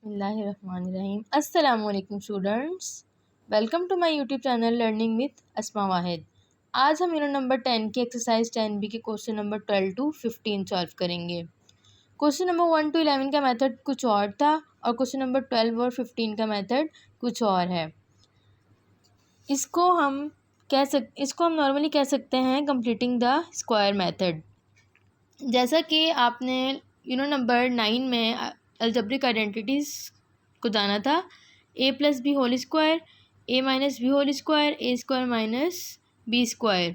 बिस्मिल्लाहिर्रहमानिर्रहीम। अस्सलामुअलैकुम students, welcome to my YouTube channel learning with Asma Wahid. आज हम यूनिट नंबर 10 के एक्सरसाइज 10B के क्वेश्चन नंबर 12 to 15 सॉल्व करेंगे। क्वेश्चन नंबर 1 to 11 का मेथड कुछ और था और क्वेश्चन नंबर 12 और 15 का मेथड कुछ और है। इसको हम नॉर्मली कह सकते हैं कंप्लीटिंग द स्क्वायर मेथड। जैसा कि आपने यूनिट नंबर 9 में अलजेब्रिक आइडेंटिटीज़ को जाना था, a plus b whole square, a minus b whole square, a square minus b square.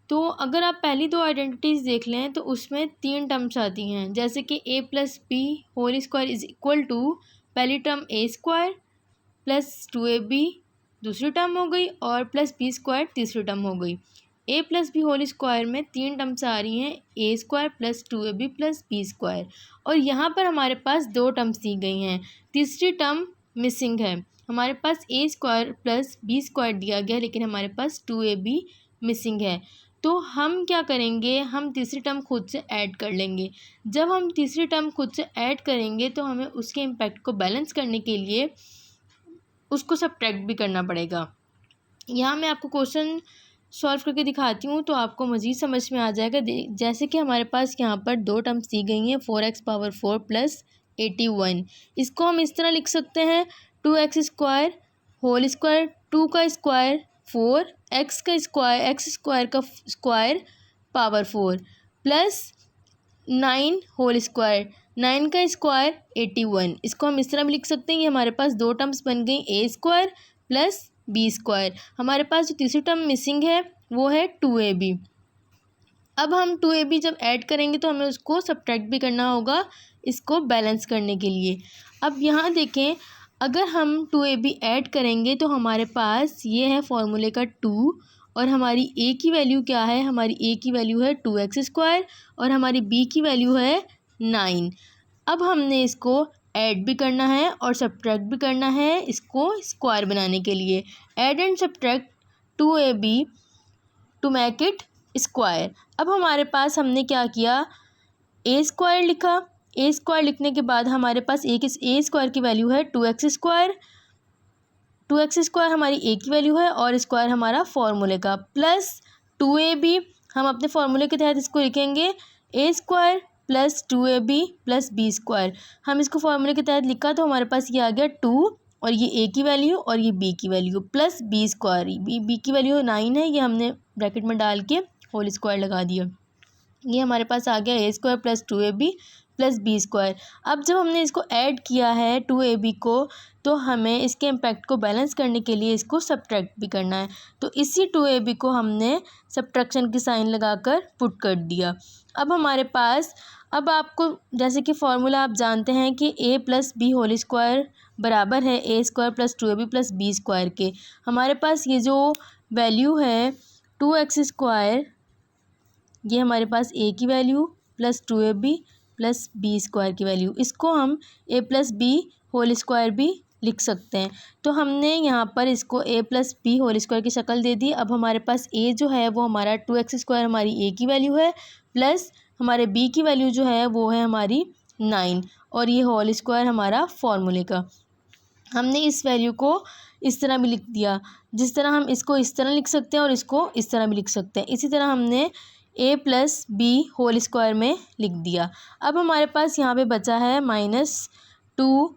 तो अगर आप पहली दो आइडेंटिटीज़ देख लें तो उसमें 3 टर्म्स आती हैं, जैसे कि a plus b whole square is equal to पहली term a square plus 2ab दूसरी टर्म हो गई और प्लस बी स्क्वायर तीसरी टर्म हो गई। a plus b whole square में 3 टर्म्स आ रही हैं, a square plus 2ab plus b square, और यहाँ पर हमारे पास 2 टर्म्स दी गई हैं, तीसरी टर्म मिसिंग है। हमारे पास a square plus b square दिया गया लेकिन हमारे पास 2ab मिसिंग है। तो हम क्या करेंगे, हम तीसरी टर्म खुद से ऐड कर लेंगे। जब हम तीसरी टर्म खुद से ऐड करेंगे तो हमें उसके इम्पैक्ट को बैलेंस करने के लिए उसको सब्ट्रैक्ट भी करना पड़ेगा। यहाँ मैं आपको क्वेश्चन सॉल्व करके दिखाती हूँ तो आपको मज़ीद समझ में आ जाएगा। जैसे कि हमारे पास यहाँ पर 2 टर्म्स दी गई हैं, 4x पावर 4 प्लस 81। इसको हम इस तरह लिख सकते हैं 2x स्क्वायर होल स्क्वायर, 2 का स्क्वायर 4, x का स्क्वायर एक्स स्क्वायर का square power 4 plus 9 whole square, 9 का स्क्वायर 81। इसको हम इस तरह भी लिख सकते हैं, ये हमारे पास 2 टर्म्स बन गई, a square plus b square. हमारे पास जो तीसरी टर्म मिसिंग है वो है 2ab। अब हम 2ab जब ऐड करेंगे तो हमें उसको सब्ट्रैक्ट भी करना होगा इसको बैलेंस करने के लिए। अब यहाँ देखें, अगर हम 2ab ऐड करेंगे तो हमारे पास ये है फॉर्मूले का 2 और हमारी a की वैल्यू क्या है, हमारी a की वैल्यू है 2x स्क्वायर और हमारी b की वैल्यू है 9। अब हमने इसको ऐड भी करना है और सब्ट्रैक्ट भी करना है इसको स्क्वायर बनाने के लिए। Add and subtract 2ab to make it square. अब हमारे पास हमने क्या किया, a स्क्वायर लिखा। a स्क्वायर लिखने के बाद हमारे पास a स्क्वायर की वैल्यू है 2x स्क्वायर, 2x स्क्वायर हमारी a की वैल्यू है और स्क्वायर हमारा फॉर्मूले का, प्लस 2ab हम अपने फॉर्मूले के तहत इसको लिखेंगे a square plus 2ab plus b square. हम इसको फॉर्मूले के तहत लिखा तो हमारे पास ये आ गया 2 और ये a की वैल्यू और ये b की value plus b square. b की वैल्यू 9 है, ये हमने ब्रैकेट में डाल के होल स्क्वायर लगा दिया। ये हमारे पास आ गया a square plus 2ab plus b square. अब जब हमने इसको ऐड किया है 2ab को तो हमें इसके इम्पैक्ट को बैलेंस करने के लिए इसको सब्ट्रैक्ट भी करना है। तो इसी 2ab को हमने सब्ट्रैक्शन की साइन लगाकर पुट कर दिया। अब हमारे पास, अब आपको जैसे कि फॉर्मूला आप जानते हैं कि a plus b whole square बराबर है a square plus 2ab plus b square के। हमारे पास ये जो वैल्यू है 2x स्क्वायर, ये हमारे पास a की value plus 2ab plus b square की वैल्यू, इसको हम a plus b whole square भी लिख सकते हैं। तो हमने यहाँ पर इसको a plus b whole square की शक्ल दे दी। अब हमारे पास a जो है वो हमारा 2x स्क्वायर हमारी a की वैल्यू है प्लस हमारे b की वैल्यू जो है वो है हमारी 9 और ये होल स्क्वायर हमारा फॉर्मूले का। हमने इस वैल्यू को इस तरह भी लिख दिया, जिस तरह हम इसको इस तरह लिख सकते हैं और इसको इस तरह भी लिख सकते हैं। इसी तरह हमने a plus b whole square में लिख दिया। अब हमारे पास यहाँ पे बचा है -2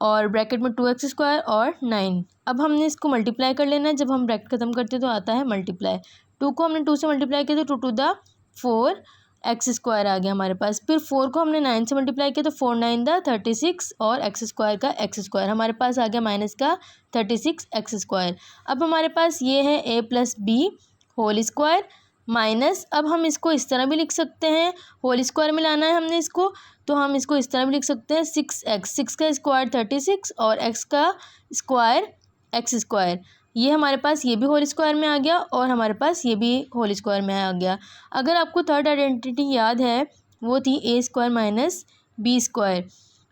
और ब्रैकेट में 2x स्क्वायर और 9। अब हमने इसको मल्टीप्लाई कर लेना है। जब हम ब्रैकेट ख़त्म करते हैं तो आता है मल्टीप्लाई। 2 को हमने 2 से मल्टीप्लाई किया तो 2 टू द 4 एक्स स्क्वायर आ गया हमारे पास। फिर 4 को हमने 9 से मल्टीप्लाई किया तो 4 9 द 36 और एक्स स्क्वायर का एक्स स्क्वायर हमारे पास आ गया माइनस का 36 एक्स स्क्वायर। अब हमारे पास ये है a plus b whole square minus, अब हम इसको इस तरह भी लिख सकते हैं, होल स्क्वायर में लाना है हमने इसको, तो हम इसको इस तरह भी लिख सकते हैं 6x, 6 का स्क्वायर 36 और x का स्क्वायर एक्स स्क्वायर। ये हमारे पास ये भी होल स्क्वायर में आ गया और हमारे पास ये भी होल स्क्वायर में आ गया। अगर आपको थर्ड आइडेंटिटी याद है वो थी a square minus b square.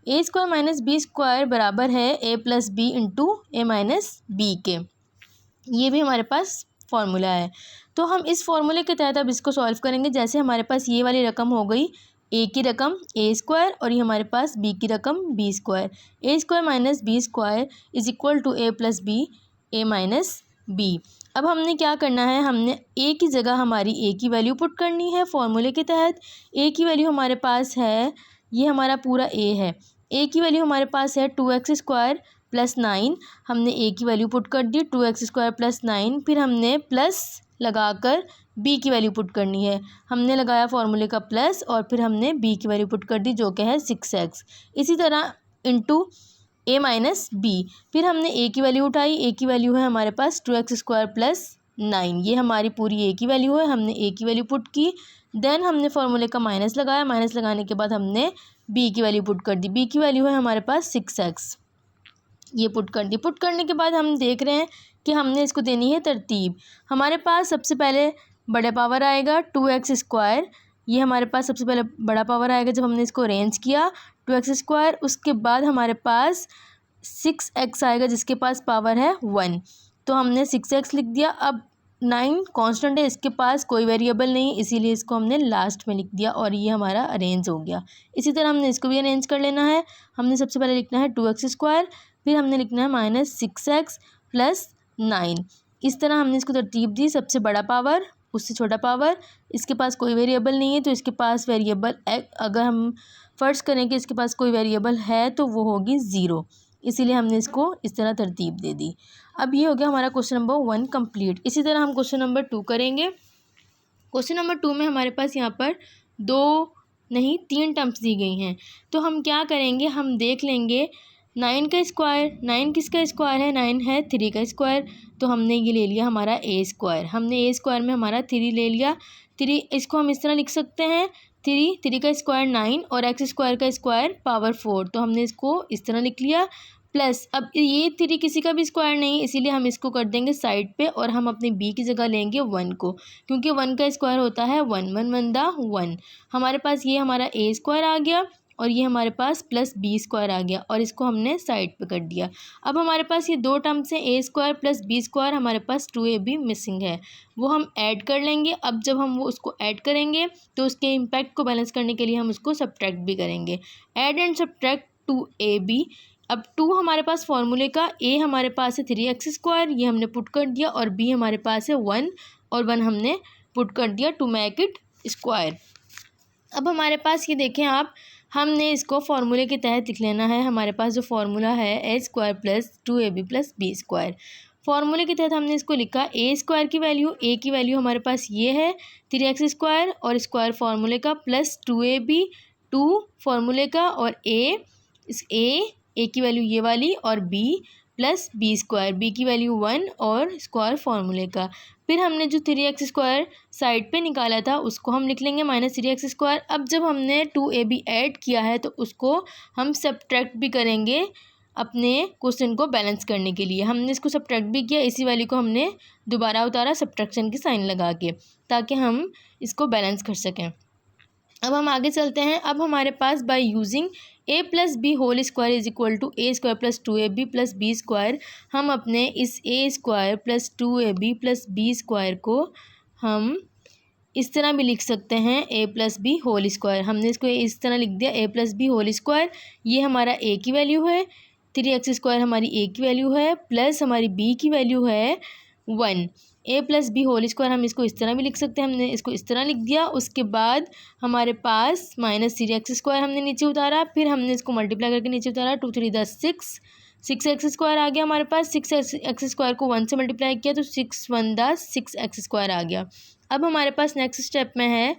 a square minus b square बराबर है a plus b into a minus b के। ये भी हमारे पास फॉर्मूला है। तो हम इस फॉर्मूले के तहत अब इसको सॉल्व करेंगे। जैसे हमारे पास ये वाली रकम हो गई ए की रकम ए स्क्वायर और ये हमारे पास बी की रकम बी square. A square minus b square is equal to a plus b, a minus b. अब हमने क्या करना है, हमने ए की जगह हमारी ए की वैल्यू पुट करनी है फॉर्मूले के तहत। ए की वैल्यू हमारे पास है, ये हमारा पूरा ए है, ए की वैल्यू हमारे पास है 2x² प्लस 9। हमने ए की वैल्यू पुट कर दी 2x² प्लस 9, फिर हमने प्लस लगाकर बी की वैल्यू पुट करनी है। हमने लगाया फॉर्मूले का प्लस और फिर हमने बी की वैल्यू पुट कर दी जो कि है 6x। इसी तरह इंटू ए माइनस बी, फिर हमने ए की वैल्यू उठाई, ए की वैल्यू है हमारे पास 2x² प्लस 9, ये हमारी पूरी ए की वैल्यू है। हमने ए की वैल्यू पुट की, देन हमने फॉर्मूले का माइनस लगाया, माइनस लगाने के बाद हमने बी की वैल्यू पुट कर दी, बी की वैल्यू है हमारे पास 6x, ये पुट कर दी। पुट करने के बाद हम देख रहे हैं कि हमने इसको देनी है तरतीब। हमारे पास सबसे पहले बड़ा पावर आएगा 2x², ये हमारे पास सबसे पहले बड़ा पावर आएगा जब हमने इसको अरेंज किया 2x²। उसके बाद हमारे पास 6x आएगा जिसके पास पावर है 1, तो हमने 6x लिख दिया। अब 9 कांस्टेंट है, इसके पास कोई वेरिएबल नहीं, इसीलिए इसको हमने लास्ट में लिख दिया और ये हमारा अरेंज हो गया। इसी तरह हमने इसको भी अरेंज कर लेना है। हमने सबसे पहले लिखना है 2x², फिर हमने लिखना है माइनस 6x प्लस 9। इस तरह हमने इसको तरतीब दी, सबसे बड़ा पावर उससे छोटा पावर, इसके पास कोई वेरिएबल नहीं है तो इसके पास वेरिएबल, अगर हम फ़र्ज करें कि इसके पास कोई वेरिएबल है तो वो होगी 0, इसीलिए हमने इसको इस तरह तरतीब दे दी। अब ये हो गया हमारा क्वेश्चन नंबर 1 कंप्लीट। इसी तरह हम क्वेश्चन नंबर 2 करेंगे। क्वेश्चन नंबर 2 में हमारे पास यहाँ पर 3 टर्म्स दी गई हैं, तो हम क्या करेंगे, हम देख लेंगे 9 का स्क्वायर, 9 किसका स्क्वायर है, 9 है 3 का स्क्वायर, तो हमने ये ले लिया हमारा ए स्क्वायर। हमने ए स्क्वायर में हमारा 3 ले लिया, 3 इसको हम इस तरह लिख सकते हैं 3 का स्क्वायर 9 और x² का स्क्वायर पावर 4, तो हमने इसको इस तरह लिख लिया। प्लस अब ये 3 किसी का भी स्क्वायर नहीं, इसीलिए हम इसको कर देंगे साइड पे और हम अपने b की जगह लेंगे 1 को, क्योंकि 1 का स्क्वायर होता है 1, 1 1 दा 1। हमारे पास ये हमारा ए स्क्वायर आ गया और ये हमारे पास प्लस बी स्क्वायर आ गया और इसको हमने साइड पे कर दिया। अब हमारे पास ये 2 टर्म्स हैं, ए स्क्वायर प्लस बी स्क्वायर, हमारे पास 2ab मिसिंग है, वो हम ऐड कर लेंगे। अब जब हम वो उसको ऐड करेंगे तो उसके इम्पैक्ट को बैलेंस करने के लिए हम उसको सब्ट्रैक्ट भी करेंगे। Add and subtract 2ab। अब 2 हमारे पास फॉर्मूले का, a हमारे पास है 3x², ये हमने पुट कर दिया, और b हमारे पास है 1 और 1 हमने पुट कर दिया टू मेक इट स्क्वायर। अब हमारे पास ये देखें आप, हमने इसको फार्मूले के तहत लिख लेना है। हमारे पास जो फार्मूला है a² plus 2ab plus b², फार्मूले के तहत हमने इसको लिखा a² की वैल्यू, a की वैल्यू हमारे पास ये है 3x² और स्क्वायर फार्मूले का प्लस 2ab 2 फार्मूले का और a की वैल्यू ये वाली और b प्लस b² b की वैल्यू 1 और स्क्वायर फार्मूले का। फिर हमने जो 3x² साइड पे निकाला था उसको हम लिख लेंगे माइनस 3x²। अब जब हमने 2ab ऐड किया है तो उसको हम सब्ट्रैक्ट भी करेंगे अपने क्वेश्चन को बैलेंस करने के लिए। हमने इसको सब्ट्रैक्ट भी किया, इसी वैल्यू को हमने दोबारा उतारा सब्ट्रैक्शन की साइन लगा के, ताकि हम इसको बैलेंस कर सकें। अब हम आगे चलते हैं। अब हमारे पास by using a plus b whole square is equal to a² plus 2ab plus b², हम अपने इस a² plus 2ab plus b² को हम इस तरह भी लिख सकते हैं a plus b whole square. हमने इसको इस तरह लिख दिया a plus b whole square, ये हमारा a की वैल्यू है, 3x² हमारी a की वैल्यू है, प्लस हमारी b की वैल्यू है 1। a plus b whole square हम इसको इस तरह भी लिख सकते हैं, हमने इसको इस तरह लिख दिया। उसके बाद हमारे पास माइनस 3x² हमने नीचे उतारा, फिर हमने इसको मल्टीप्लाई करके नीचे उतारा, 2 3 10 6x² आ गया हमारे पास। 6x² को 1 से मल्टीप्लाई किया तो 6 1 10 6x² आ गया। अब हमारे पास नेक्स्ट स्टेप में है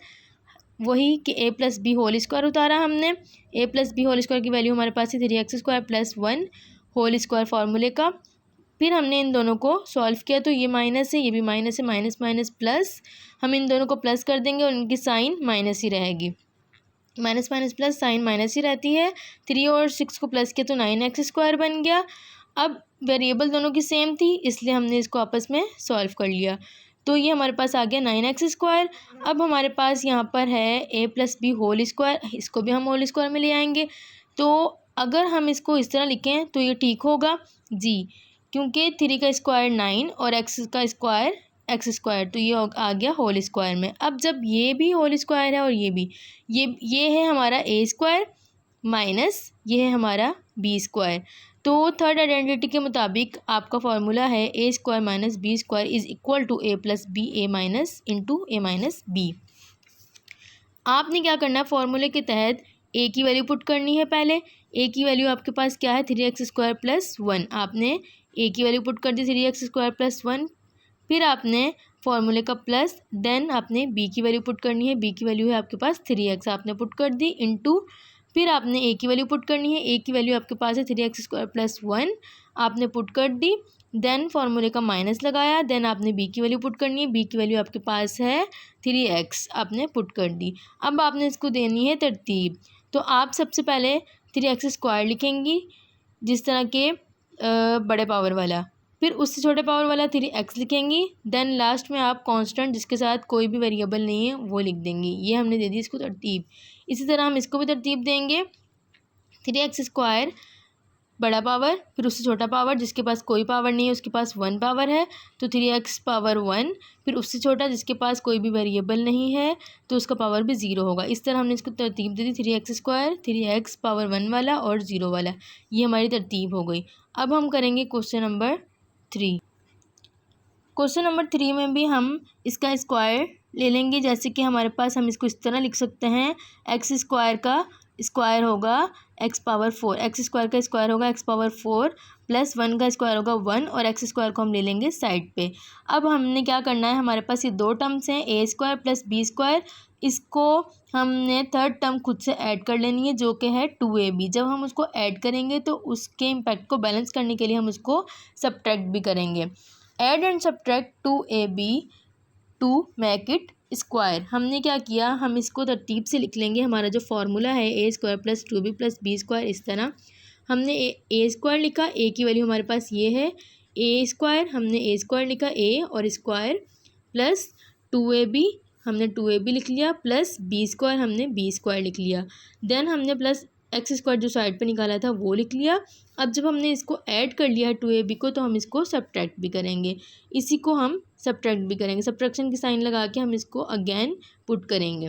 वही कि a plus b whole square उतारा हमने, a plus b whole square की वैल्यू हमारे पास है 3x² प्लस 1 होल स्क्वायर फार्मूले का। फिर हमने इन दोनों को सॉल्व किया तो ये माइनस है, ये भी माइनस है, माइनस माइनस प्लस, हम इन दोनों को प्लस कर देंगे और इनकी साइन माइनस ही रहेगी। Minus minus plus sign minus ही रहती है। 3 और 6 को प्लस किया तो 9x² बन गया। अब वेरिएबल दोनों की सेम थी इसलिए हमने इसको आपस में सॉल्व कर लिया, तो ये हमारे पास आ गया 9x²। अब हमारे पास यहाँ पर है a plus b whole square, इसको भी हम होल स्क्वायर में ले आएंगे। तो अगर हम इसको इस तरह लिखें तो ये ठीक होगा जी, क्योंकि 3 का स्क्वायर 9 और x का स्क्वायर एक्स स्क्वायर, तो ये आ गया होल स्क्वायर में। अब जब ये भी होल स्क्वायर है और ये भी, ये है हमारा ए स्क्वायर माइनस ये है हमारा बी स्क्वायर। तो थर्ड आइडेंटिटी के मुताबिक आपका फॉर्मूला है a square minus b square is equal to a plus b a minus into a minus b. आपने क्या करना है, फॉर्मूले के तहत ए की वैल्यू पुट करनी है। पहले ए की वैल्यू आपके पास क्या है, 3x स्क्वायर प्लस 1। आपने ए की वैल्यू पुट कर दी 3x स्क्वायर प्लस 1। फिर आपने फॉर्मूले का प्लस, देन आपने बी की वैल्यू पुट करनी है। बी की वैल्यू है आपके पास 3x, आपने पुट कर दी इंटू, फिर आपने ए की वैल्यू पुट करनी है। ए की वैल्यू आपके पास है 3x स्क्वायर प्लस 1, आपने पुट कर दी। देन फार्मूले का माइनस लगाया। देन आपने बी की वैल्यू पुट करनी है। बी की वैल्यू आपके पास है 3x, आपने पुट कर दी। अब आपने इसको देनी है तरतीब। तो आप सबसे पहले 3x स्क्वायर लिखेंगी जिस तरह के बड़े पावर वाला, फिर उससे छोटे पावर वाला 3x लिखेंगी। देन लास्ट में आप कांस्टेंट जिसके साथ कोई भी वेरिएबल नहीं है वो लिख देंगी। ये हमने दे दी इसको तरतीब। इसी तरह हम इसको भी तरतीब देंगे, 3x स्क्वायर बड़ा पावर, फिर उससे छोटा पावर जिसके पास कोई पावर नहीं है उसके पास 1 पावर है तो 3x पावर 1, फिर उससे छोटा जिसके पास कोई भी वेरिएबल नहीं है तो उसका पावर भी 0 होगा। इस तरह हमने इसको तरतीब दे दी, 3x स्क्वायर 3x पावर 1 वाला और 0 वाला, ये हमारी तरतीब हो गई। अब हम करेंगे क्वेश्चन नंबर 3। क्वेश्चन नंबर 3 में भी हम इसका स्क्वायर ले लेंगे। जैसे कि हमारे पास, हम इसको इस तरह लिख सकते हैं, एक्स स्क्वायर का स्क्वायर होगा एक्स पावर 4, एक्स स्क्वायर का स्क्वायर होगा एक्स पावर 4 प्लस 1 का स्क्वायर होगा 1, और एक्स स्क्वायर को हम ले लेंगे साइड पे। अब हमने क्या करना है, हमारे पास ये दो टर्म्स हैं ए स्क्वायर प्लस बी स्क्वायर, इसको हमने थर्ड टर्म खुद से ऐड कर लेनी है जो कि है 2ab। जब हम उसको ऐड करेंगे तो उसके इम्पैक्ट को बैलेंस करने के लिए हम उसको सब्ट्रैक्ट भी करेंगे। Add and subtract 2ab to make it square. हमने क्या किया, हम इसको तरतीब से लिख लेंगे। हमारा जो फार्मूला है a square plus 2b plus b square, इस तरह हमने ए स्क्वायर लिखा, ए की वैल्यू हमारे पास ये है ए स्क्वायर, हमने ए स्क्वायर लिखा ए और स्क्वायर प्लस 2ab हमने 2ab लिख लिया, प्लस बी स्क्वायर हमने बी स्क्वायर लिख लिया। देन हमने प्लस एक्स स्क्वायर जो साइड पे निकाला था वो लिख लिया। अब जब हमने इसको ऐड कर लिया है 2ab को, तो हम इसको सब्ट्रैक्ट भी करेंगे, इसी को हम सब्ट्रैक्ट भी करेंगे। सब्ट्रैक्शन की साइन लगा के हम इसको अगेन पुट करेंगे।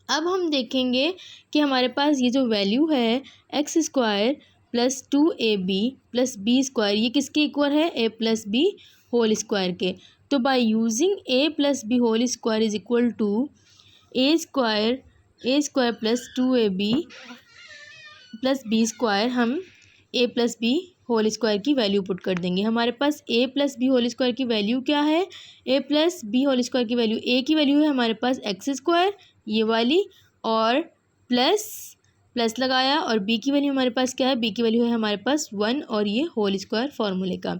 अब हम देखेंगे कि हमारे पास ये जो वैल्यू है x square plus 2ab plus b square, ये किसके इक्वल है, a plus b whole square के। तो by using a plus b whole square is equal to a square plus 2ab plus b square, हम a plus b whole square की value put कर देंगे। हमारे पास a plus b whole square की value क्या है, a plus b whole square की वैल्यू, ए की वैल्यू है हमारे पास एक्स स्क्वायर ये वाली, और प्लस लगाया, और बी की वैल्यू हमारे पास क्या है, बी की वैल्यू है हमारे पास 1 और ये होल स्क्वायर फार्मूले का।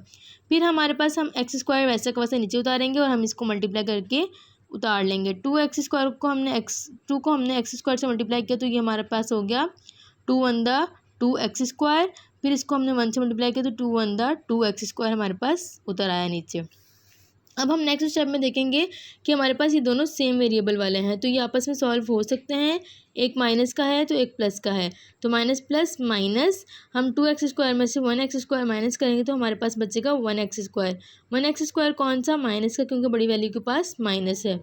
फिर हमारे पास हम एक्स स्क्वायर वैसे का वैसे नीचे उतारेंगे और हम इसको मल्टीप्लाई करके उतार लेंगे। 2x स्क्वायर को हमने टू को हमने एक्स स्क्वायर से मल्टीप्लाई किया तो ये हमारे पास हो गया 2 1 दा 2x स्क्वायर, फिर इसको हमने 1 से मल्टीप्लाई किया तो 2 1 दा 2x स्क्वायर हमारे पास उतर आया नीचे। अब हम नेक्स्ट स्टेप में देखेंगे कि हमारे पास ये दोनों सेम वेरिएबल वाले हैं तो ये आपस में सॉल्व हो सकते हैं। एक माइनस का है तो एक प्लस का है, तो माइनस प्लस माइनस, हम 2x स्क्वायर में से 1x स्क्वायर माइनस करेंगे तो हमारे पास बचेगा 1x स्क्वायर। 1x स्क्वायर कौन सा, माइनस का, क्योंकि बड़ी वैल्यू के पास माइनस है।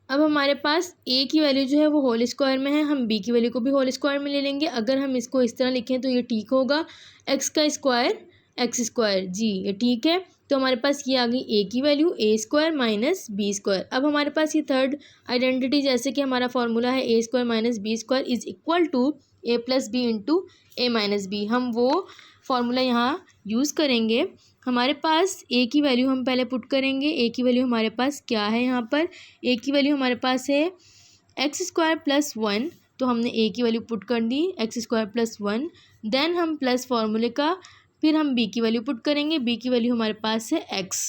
अब हमारे पास a की वैल्यू जो है वो होल स्क्वायर में है, हम b की वैल्यू को भी होल स्क्वायर में ले लेंगे। अगर हम इसको इस तरह लिखें तो ये ठीक होगा, x का स्क्वायर एक्स स्क्वायर, जी ये ठीक है। तो हमारे पास ये आ गई a की वैल्यू ए स्क्वायर माइनस बी स्क्वायर। अब हमारे पास ये थर्ड आइडेंटिटी, जैसे कि हमारा फॉर्मूला है a square minus b square is equal to a plus b into a minus b, हम वो फार्मूला यहाँ यूज़ करेंगे। हमारे पास a की वैल्यू हम पहले पुट करेंगे। a की वैल्यू हमारे पास क्या है, यहाँ पर a की वैल्यू हमारे पास है एक्स स्क्वायर प्लस 1, तो हमने a की वैल्यू पुट कर दी एक्स स्क्वायर प्लस 1। देन हम प्लस फार्मूले का, फिर हम b की वैल्यू पुट करेंगे, b की वैल्यू हमारे पास है x,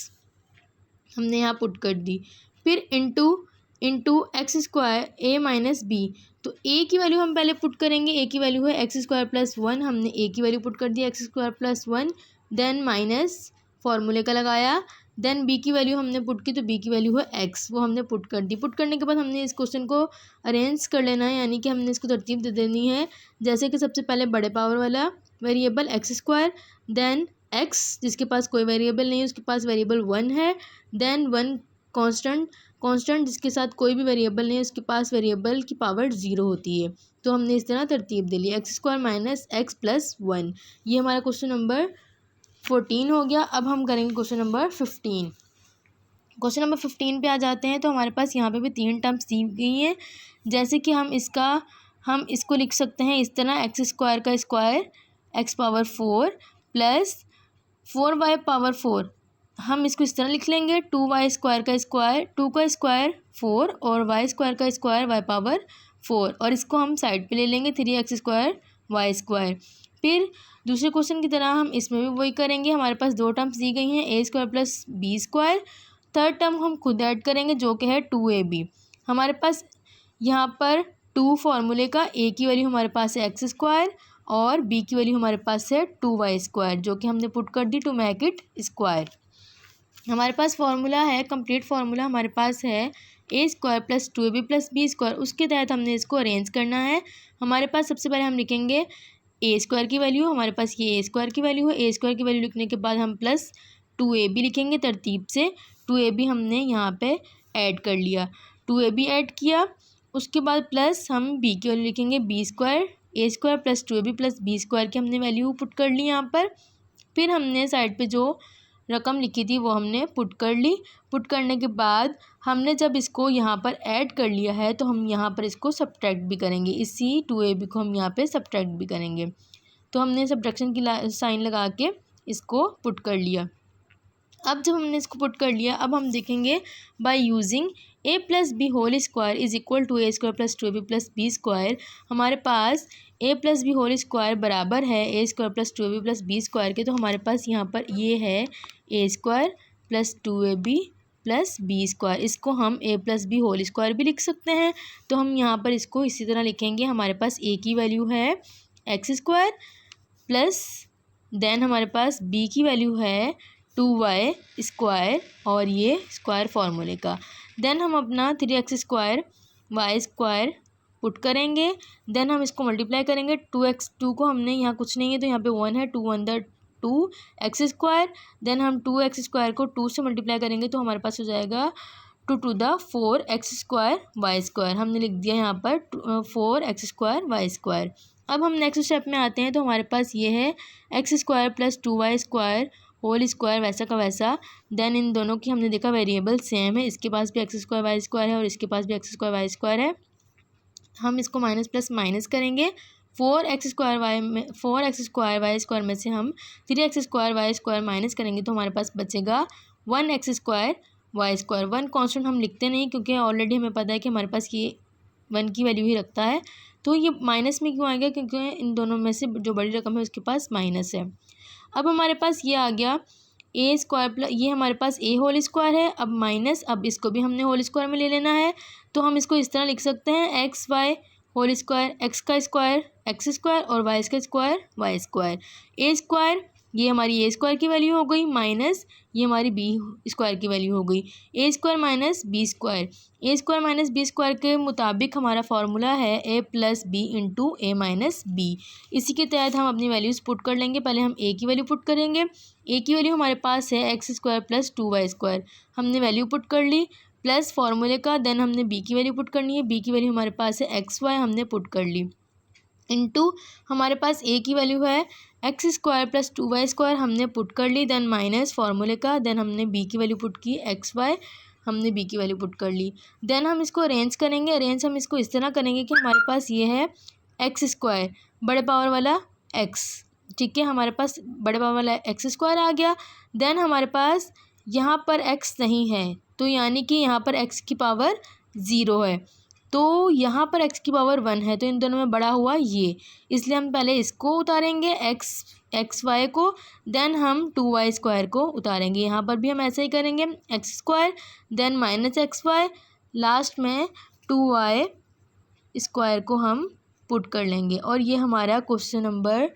हमने यहाँ पुट कर दी। फिर into x square a minus b, तो a की वैल्यू हम पहले पुट करेंगे, a की वैल्यू है एक्स स्क्वायर प्लस 1, हमने a की वैल्यू पुट कर दी x square plus 1। Then minus फार्मूले का लगाया, देन b की वैल्यू हमने पुट की तो b की वैल्यू है x, वो हमने पुट कर दी। पुट करने के बाद हमने इस क्वेश्चन को अरेंज कर लेना है, यानी कि हमने इसको तरतीब दे देनी है। जैसे कि सबसे पहले बड़े पावर वाला variable x square, then x जिसके पास कोई वेरिएबल नहीं है उसके पास वेरिएबल 1 है, देन 1 कांस्टेंट जिसके साथ कोई भी वेरिएबल नहीं है उसके पास वेरिएबल की पावर 0 होती है। तो हमने इस तरह तरतीब दे ली x square minus x plus 1। ये हमारा क्वेश्चन नंबर 14 हो गया। अब हम करेंगे क्वेश्चन नंबर 15। क्वेश्चन नंबर 15 पे आ जाते हैं। तो हमारे पास यहाँ पे भी 3 टर्म्स दी गई हैं, जैसे कि हम इसको लिख सकते हैं इस तरह, एक्स स्क्वायर का square x power 4 plus 4y power 4। हम इसको इस तरह लिख लेंगे 2y स्क्वायर का स्क्वायर 2 का स्क्वायर 4 और y स्क्वायर का स्क्वायर y पावर 4, और इसको हम साइड पे ले लेंगे 3x स्क्वायर y स्क्वायर। फिर दूसरे क्वेश्चन की तरह हम इसमें भी वही करेंगे। हमारे पास 2 टर्म्स दी गई हैं, a square plus b square. Third term हम खुद ऐड करेंगे जो कि है 2ab। हमारे पास यहाँ पर 2 फार्मूले का a की वैल्यू हमारे पास है एक्स स्क्वायर और b की वैल्यू हमारे पास है 2y स्क्वायर, जो कि हमने पुट कर दी टू मेक इट स्क्वायर। हमारे पास फार्मूला है, कंप्लीट फार्मूला हमारे पास है a square plus 2ab plus b square. उसके तहत हमने इसको अरेंज करना है। हमारे पास सबसे पहले हम लिखेंगे a स्क्वायर की वैल्यू, हमारे पास ये a स्क्वायर की वैल्यू है। a स्क्वायर की वैल्यू लिखने के बाद हम प्लस 2ab लिखेंगे तरतीब से। 2ab हमने यहाँ पे ऐड कर लिया, 2ab ऐड किया। उसके बाद प्लस हम b की वैल्यू लिखेंगे b square, a square plus 2ab plus b square की हमने वैल्यू पुट कर ली यहाँ पर। फिर हमने साइड पे जो रकम लिखी थी वो हमने पुट कर ली। पुट करने के बाद हमने जब इसको यहाँ पर ऐड कर लिया है तो हम यहाँ पर इसको सब्ट्रैक्ट भी करेंगे, इसी 2ab को हम यहाँ पे सब्ट्रैक्ट भी करेंगे। तो हमने सब्ट्रैक्शन की साइन लगा के इसको पुट कर लिया। अब जब हमने इसको पुट कर लिया, अब हम देखेंगे by using a plus b whole square is equal to a square plus 2ab plus b square. हमारे पास a plus b whole square बराबर है a square plus 2ab plus b square के। तो हमारे पास यहाँ पर ये है a square plus 2ab plus b square. इसको हम a plus b whole square भी लिख सकते हैं। तो हम यहाँ पर इसको इसी तरह लिखेंगे। हमारे पास a की वैल्यू है एक्स स्क्वायर प्लस देन हमारे पास b की वैल्यू है 2y स्क्वायर और ये स्क्वायर फार्मूले का। देन हम अपना 3x square y square put करेंगे। देन हम इसको मल्टीप्लाई करेंगे 2 को हमने यहाँ कुछ नहीं है तो यहाँ पे 1 है, 2 1 द 2x स्क्वायर। देन हम 2x स्क्वायर को 2 से मल्टीप्लाई करेंगे तो हमारे पास हो जाएगा 2 to the 4x square y square. हमने लिख दिया यहाँ पर 4x स्क्वायर y स्क्वायर। अब हम नेक्स्ट स्टेप में आते हैं। तो हमारे पास ये है x square plus 2y square whole square वैसा का वैसा। देन इन दोनों की हमने देखा वेरिएबल सेम है, इसके पास भी एक्स स्क्वायर वाई स्क्वायर है और इसके पास भी एक्स स्क्वायर वाई स्क्वायर है। हम इसको माइनस प्लस माइनस करेंगे। 4x स्क्वायर वाई स्क्वायर में से हम 3x square y square minus करेंगे तो हमारे पास बचेगा 1x square y square. 1 constant हम लिखते नहीं क्योंकि ऑलरेडी हमें पता है कि हमारे पास ये 1 की वैल्यू ही रखता है। तो ये माइनस में क्यों आएगा, क्योंकि इन दोनों में से जो बड़ी रकम है उसके पास माइनस है। अब हमारे पास ये आ गया ए स्क्वायर प्लस, ये हमारे पास ए होल स्क्वायर है, अब माइनस, अब इसको भी हमने होल स्क्वायर में ले लेना है। तो हम इसको इस तरह लिख सकते हैं x y whole square, x का स्क्वायर एक्स स्क्वायर और वाई का square y square. A square ये हमारी ए स्क्वायर की वैल्यू हो गई माइनस ये हमारी बी स्क्वायर की वैल्यू हो गई। ए square minus b square, a square minus b square के मुताबिक हमारा फार्मूला है a plus b into a minus B. इसी के तहत हम अपनी वैल्यूज़ पुट कर लेंगे। पहले हम ए की वैल्यू पुट करेंगे। ए की वैल्यू हमारे पास है x square plus 2y square, हमने वैल्यू पुट कर ली प्लस फार्मूले का। देन हमने बी की वैल्यू पुट करनी है, बी की वैल्यू हमारे पास है एक्स वाई, हमने पुट कर ली इंटू हमारे पास ए की वैल्यू है x square plus 2y square, हमने पुट कर ली। देन माइनस फार्मूले का, देन हमने बी की वैल्यू पुट की एक्स वाई, हमने बी की वैल्यू पुट कर ली। देन हम इसको अरेंज करेंगे। अरेंज हम इसको इस तरह करेंगे कि हमारे पास ये है एक्स स्क्वायर बड़े पावर वाला एक्स, ठीक है, हमारे पास बड़े पावर वाला एक्स स्क्वायर आ गया। देन हमारे पास यहाँ पर एक्स नहीं है तो यानी कि यहाँ पर एक्स की पावर 0 है, तो यहाँ पर x की पावर 1 है, तो इन दोनों में बड़ा हुआ ये, इसलिए हम पहले इसको उतारेंगे एक्स वाई को। देन हम 2y स्क्वायर को उतारेंगे। यहाँ पर भी हम ऐसे ही करेंगे x square then minus x y, last में 2y स्क्वायर को हम पुट कर लेंगे और ये हमारा क्वेश्चन नंबर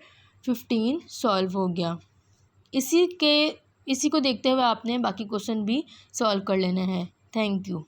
15 सॉल्व हो गया। इसी को देखते हुए आपने बाकी क्वेश्चन भी सॉल्व कर लेने हैं। Thank you.